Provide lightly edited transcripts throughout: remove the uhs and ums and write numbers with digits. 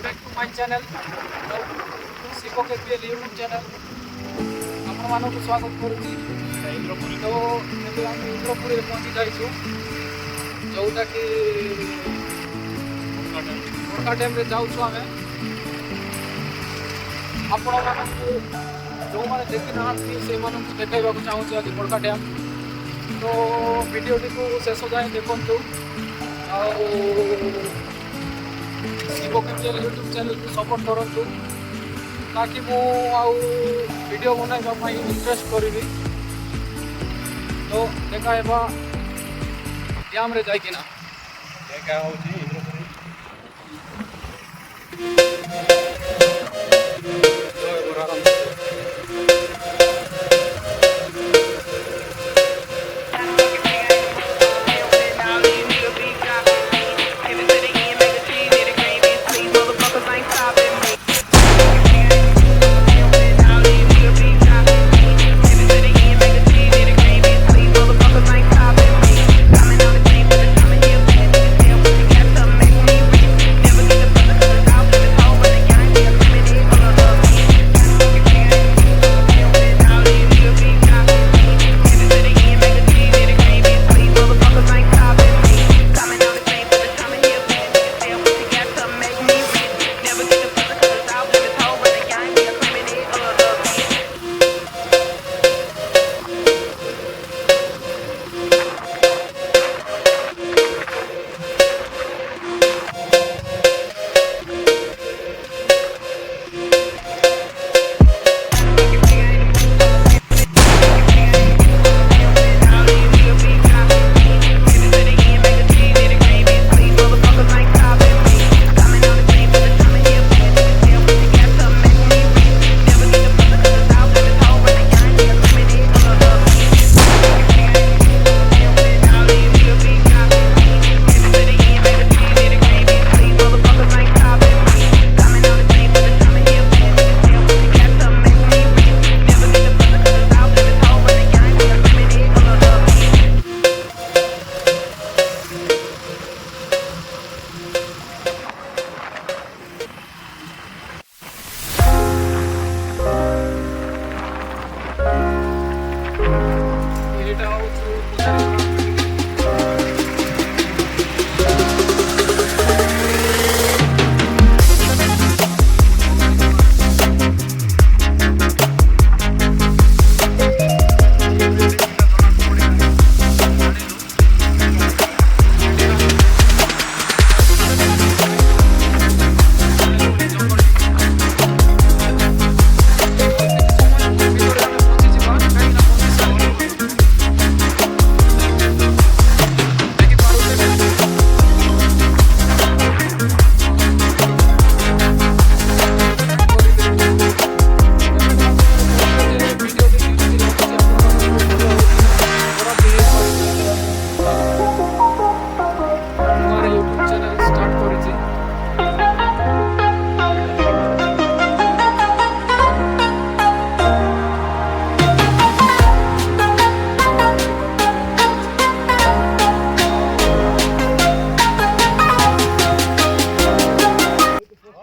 back to my channel, Siba YouTube channel. ଆପଣମାନଙ୍କୁ ସ୍ୱାଗତ କରୁଛି। ଇନ୍ଦ୍ରପୁରୀ ତ ଏବେ ଆମେ ଇନ୍ଦ୍ରପୁରୀରେ ପହଞ୍ଚି ଯାଇଛୁ, ଯେଉଁଟାକି ବଡ଼କା ଡ୍ୟାମ୍ରେ ଯାଉଛୁ ଆମେ। ଆପଣମାନଙ୍କୁ ଯେଉଁମାନେ ଦେଖିନାହାନ୍ତି ସେମାନଙ୍କୁ ଦେଖାଇବାକୁ ଚାହୁଁଛୁ ଆଜି ବଡ଼କା ଡ୍ୟାମ୍। ତ ଭିଡ଼ିଓଟିକୁ ଶେଷ ଯାଏଁ ଦେଖନ୍ତୁ ଆଉ Siba YouTube ଚ୍ୟାନେଲକୁ ସପୋର୍ଟ କରନ୍ତୁ, ताकि मु वीडियो बनाइबा इंटरेस्ट करी। तो देखा डैम रे जाइकिना देखा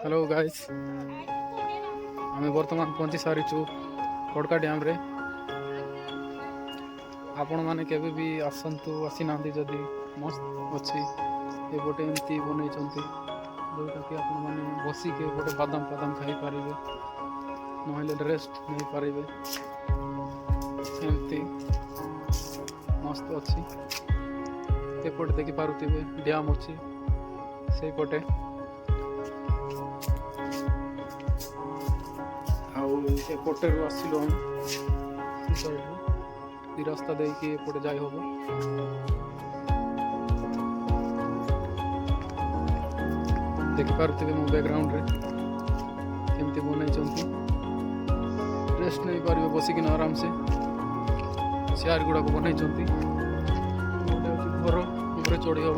हेलो गाइस, आम बर्तमान पहुँची सारीचु बड़का डैम रे। आपण मैंने केवे भी आसतु आसी ना जदि मस्त अच्छी एपटे एमती बनई जोटा कि आपण मैंने बसिके गोटे बादाम फादाम खाई पारे ना रेस्ट नहीं पारे एमती मस्त अच्छी। एपटे देखी पारुथे डैम अच्छी से पटे एपटे आसिलु हम रास्ता देकी एपटे जाई होबो। देखि पारुथिबे मो बैकग्राउंड रे केमती बनाई रेस्ट नहीं पारे बसिकिन आराम से चेयर गुड़ा को बनाई घर ऊपर चढ़ी हम।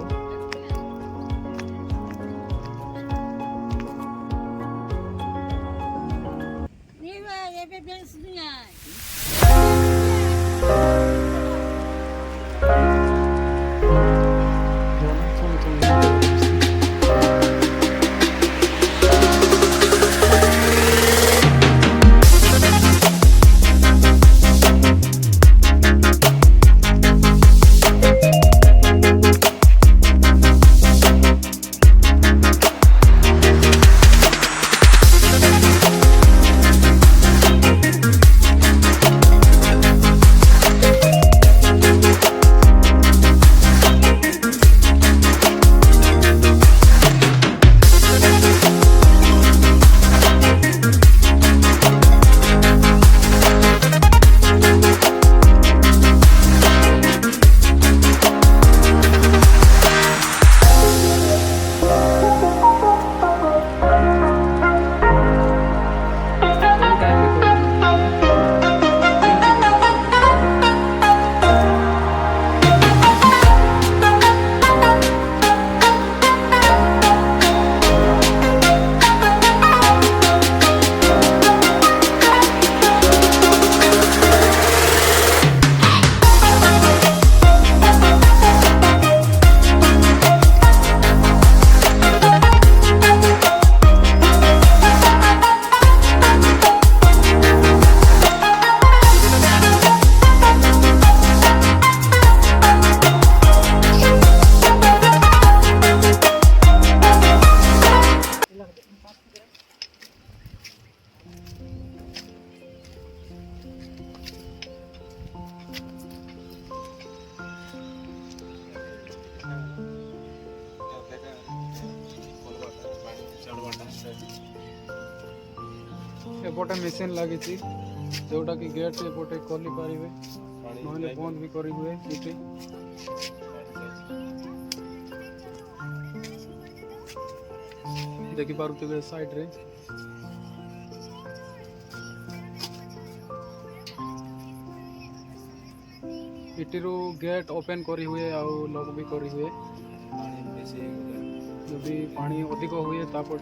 एपटे मेसीन लगी जोटा कि गेट एपटे खोली पारे ना बंद भी कर हुए ये देखी पारे साइड रे इटिरू गेट ओपन करी हुए आउ लॉक भी करी हुए जदि पानी अधिक हुए तापर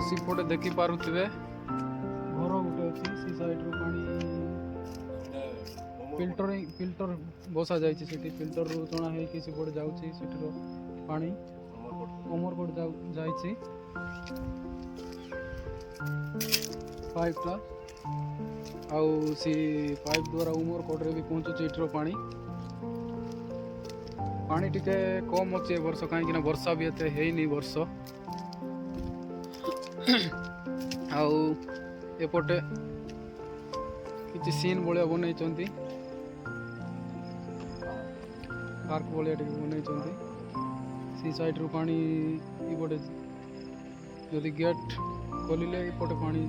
सीपटे देखी पारुथिबे घर गोटे अच्छी सी साइड रो पानी फिल्टर बसा जाए फिल्टर रू चणा है कि सीपटे जाउची सेठी रो पानी अमरकोट जाइछि पाइप टा आउ सी पाइप द्वारा उमरकोट रे भी पहुंचुछि एठी रो पानी टिके कम अच्छे वर्ष कहीं वर्षा भी एते हेनी वर्ष आउ एपटे किसी सीन भाया बनई पार्क भाया बनई सी साइड रू पानी इपटे जदि गेट खोलिले इपटे पानी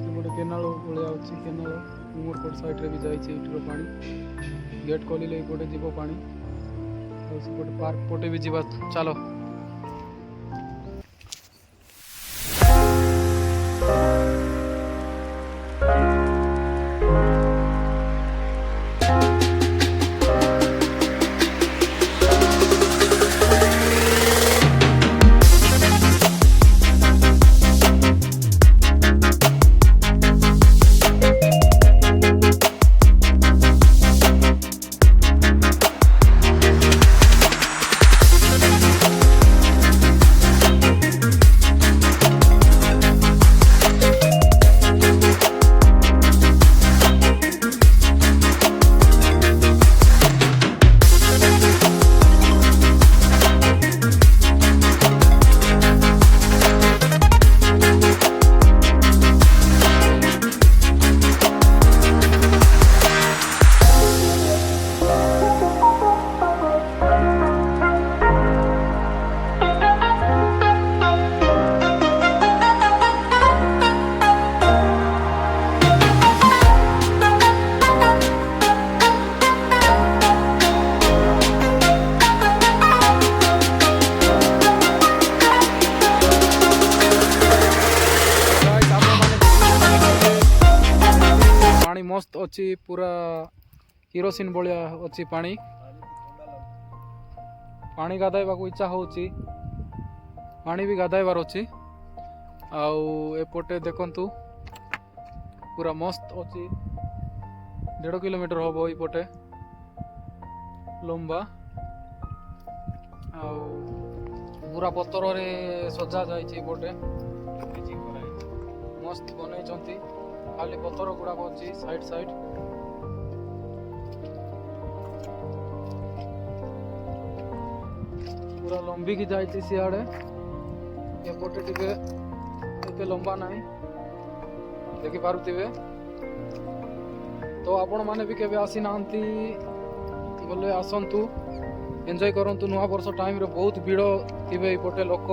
इपटे केनाल भाया अच्छी केनाल उमरकोट साइड रे भी जाइए पानी गेट खोलिले इपटे जीव पानी पार्क पोटे भी जीवा चलो मस्त अच्छी पूरा किरोसिन भाया अच्छी पानी पानी गाधाइबा को इच्छा होची पानी भी गाधाइबार अच्छी आउ एपटे देखंतु पूरा मस्त अच्छी 1.5 किलोमीटर हम यपटे लंबा आउ पूरा पत्थर रे सजा जाइए मस्त बनई खाली पत्थर गुड़ाक अच्छी साइड साइड पूरा लंबी की जाइए सियाड़े एपटे टिके एते लंबा नहीं देखी पारुथिबे तो आपण माने भी केबे आसी नांती बोले आसंतु एंजॉय करंतु नुआ वर्ष टाइम रे बहुत भीड़ थिबे एपटे लोक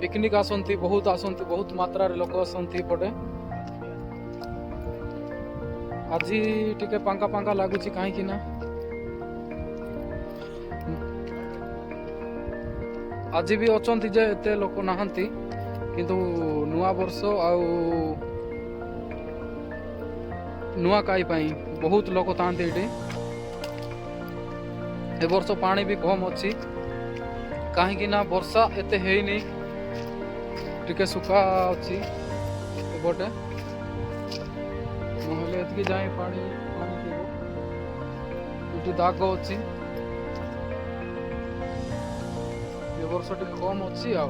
पिकनिक आसंती बहुत मात्रा रे लोक आसंती पटे आज टिके पांका पांका लागुची काहे कि ना आज भी अचंती जे एते लोक नाहंती किंतु नुआ वर्ष आउ नुआ काई पाई बहुत लोक थांती एटी ए वर्ष पानी भी कम अच्छी काहे कि ना वर्षा एते हेनी टिके सुखा अच्छी एपटे नहले एतकी जाए पानी पानी ये दाग अच्छी ए वर्ष टिके कम अच्छी आ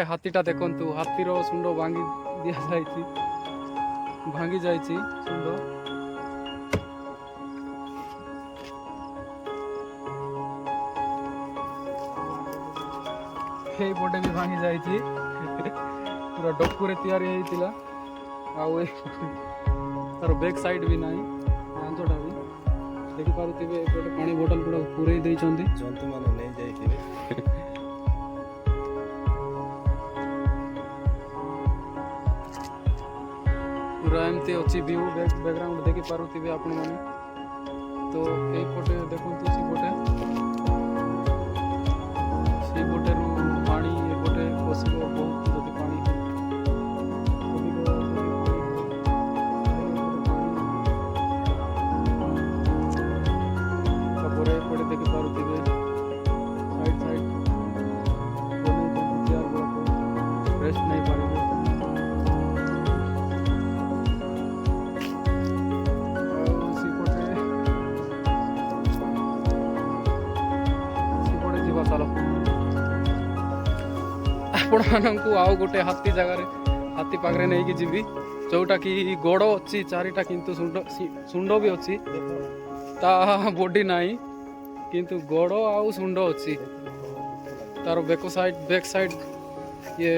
ହାତୀଟା ଦେଖନ୍ତୁ, ହାତୀର ଶୁଣ୍ଡ ଭାଙ୍ଗି ଦିଆଯାଇଛି, ଭାଙ୍ଗି ଯାଇଛି ଶୁଣ୍ଡ। ଏଇପଟେ ବି ଭାଙ୍ଗି ଯାଇଛି, ପୁରା ଡକୁରେ ତିଆରି ହେଇଥିଲା। ଆଉ ତାର ବ୍ୟାକ୍ ସାଇଡ୍ ବି ନାହିଁ, କାନ୍ଥଟା ବି ଦେଖିପାରୁଥିବେ। ଏପଟେ ପାଣି ବୋଟଲ ଗୁଡା ପୁରେଇ ଦେଇଛନ୍ତି, ଜନ୍ତୁମାନେ ନେଇ ଯାଇଥିବେ। ପୁରା ଏମିତି ଅଛି ଭିଉ, ବ୍ୟାକଗ୍ରାଉଣ୍ଡ ଦେଖିପାରୁଥିବେ ଆପଣମାନେ। ତ ଏଇପଟେ ଦେଖନ୍ତୁ, ସେଇପଟେରୁ ପାଣି ଏପଟେ ପଶିବ ବହୁତ। ଯଦି ପାଣି ତାପରେ ଏପଟେ ଦେଖିପାରୁଥିବେ ସାଇଡ୍ ବନେଇଛନ୍ତି ଚେୟାର ଗୁଡ଼ାକ, ରେଷ୍ଟ ନେଇପାରିବେ। ଆପଣମାନଙ୍କୁ ଆଉ ଗୋଟେ ହାତୀ ପାଖରେ ନେଇକି ଯିବି, ଯୋଉଟାକି ଗୋଡ଼ ଅଛି ଚାରିଟା, କିନ୍ତୁ ଶୁଣ୍ଡ ବି ଅଛି। ତା ବଡି ନାହିଁ, କିନ୍ତୁ ଗୋଡ଼ ଆଉ ଶୁଣ୍ଡ ଅଛି। ତାର ବ୍ୟାକ୍ ସାଇଡ୍ ଇଏ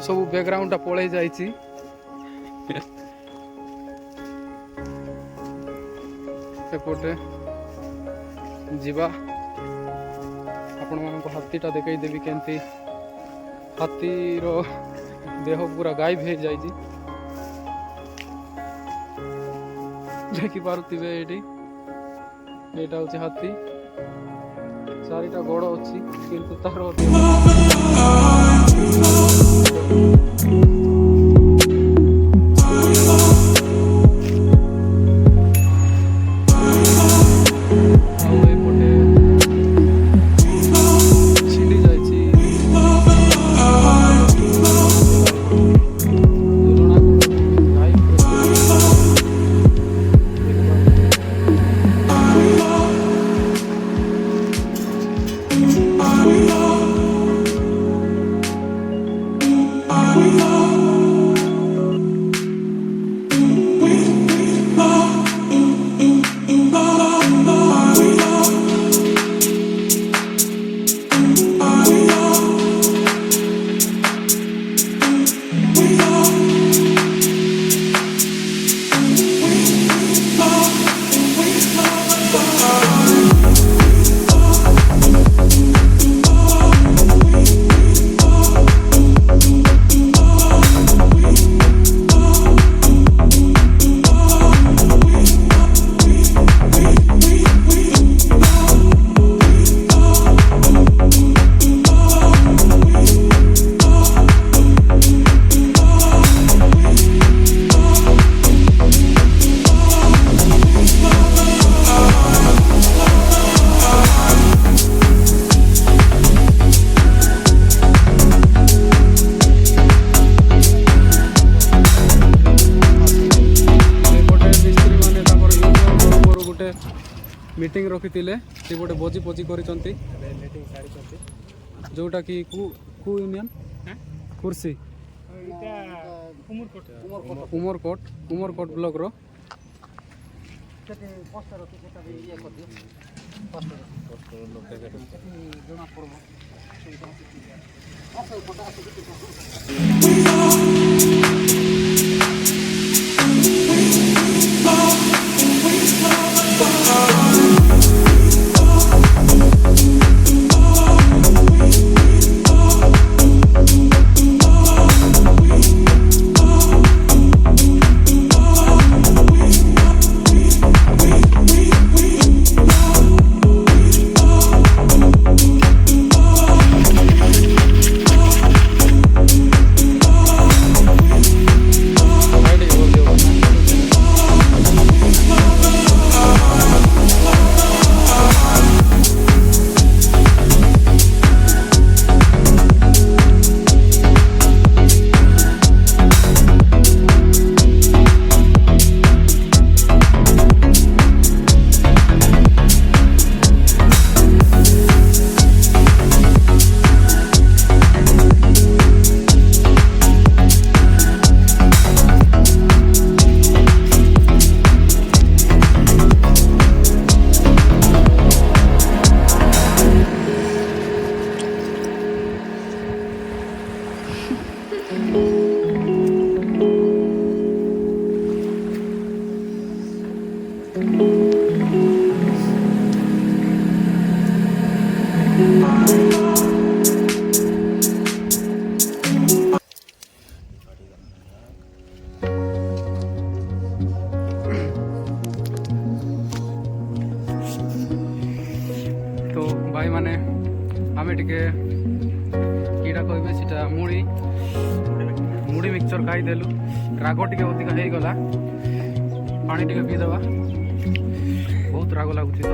ସବୁ ବ୍ୟାକଗ୍ରାଉଣ୍ଡଟା ପଳେଇ ଯାଇଛି। ଏପଟେ ଯିବା, ଆପଣମାନଙ୍କୁ ହାତୀଟା ଦେଖେଇଦେବି କେମିତି। ହାତୀର ଦେହ ପୁରା ଗାୟବ ହେଇଯାଇଛି। ଦେଖିପାରୁଥିବେ ଏଇଠି ଏଇଟା ହେଉଛି ହାତୀ। ଚାରିଟା ଗୋଡ଼ ଅଛି କିନ୍ତୁ ତାର मीटिंग रखिथिले से गोटे भोजी भोजी करिसंती मीटिंग सारिसंती जोटा कि कु यूनियन कुर्सी उमरकोट ब्लॉक रो तो भाई माने आमे टिके कीड़ा कहबे सीटा मुड़ी मिक्सचर खाई देलु राग टिके अधिक हो गला पानी टिके पी देबा बहुत राग लागुची तो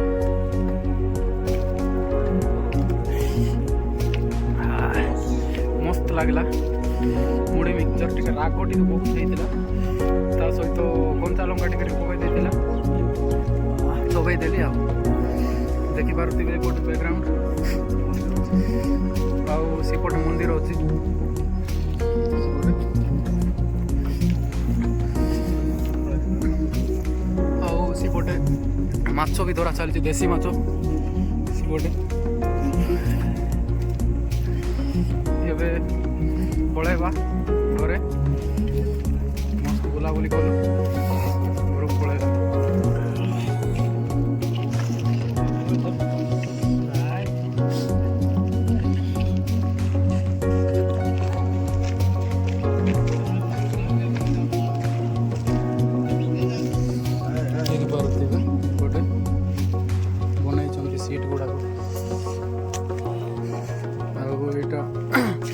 मस्त लागला मुड़ी मिक्सचर टिके राग टिके बहुत देइतिला ता सहित कंचा लंका टिके पकाई देइतिला दबाई देली आ देखि पारुथिबे गोटे बैकग्राउंड आउ सेपटे मंदिर अच्छी आउ सेपटे माछ भी धरा चलती देसी माछ सेपटे एबे पळेबा घरे मस्त बुलाबुली कलु घरକୁ पळेबा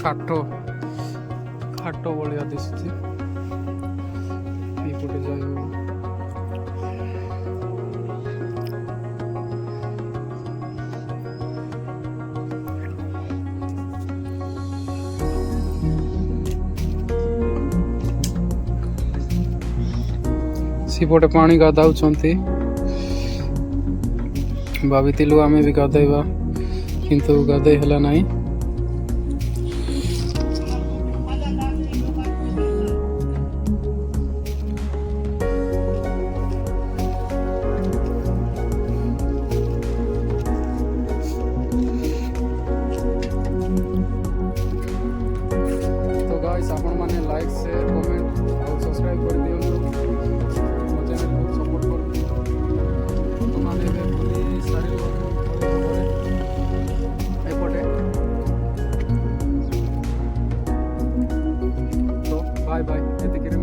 କାଠ ଭଳିଆ ଦିଶୁଛି। ଏଇପଟେ ଯାଇ ହବ। ସେପଟେ ପାଣି ଗାଧାଉଛନ୍ତି। ଭାବିଥିଲୁ ଆମେ ବି ଗାଧେଇବା, କିନ୍ତୁ ଗାଧେଇ ହେଲା ନାହିଁ। ତ ଗାଇସ୍ ଆପଣମାନେ ଲାଇକ୍ ସେୟାର କମେଣ୍ଟ ଆଉ ସବସ୍କ୍ରାଇବ୍ କରିଦିଅନ୍ତୁ। ମୋ ଚ୍ୟାନେଲକୁ ସପୋର୍ଟ କରିଦିଅନ୍ତୁ। ବର୍ତ୍ତମାନ ଏବେ ବୁଲି ସାରିଲୁ ଏପଟେ। ତ ବାଏ ବାଏ, ଏତିକିରେ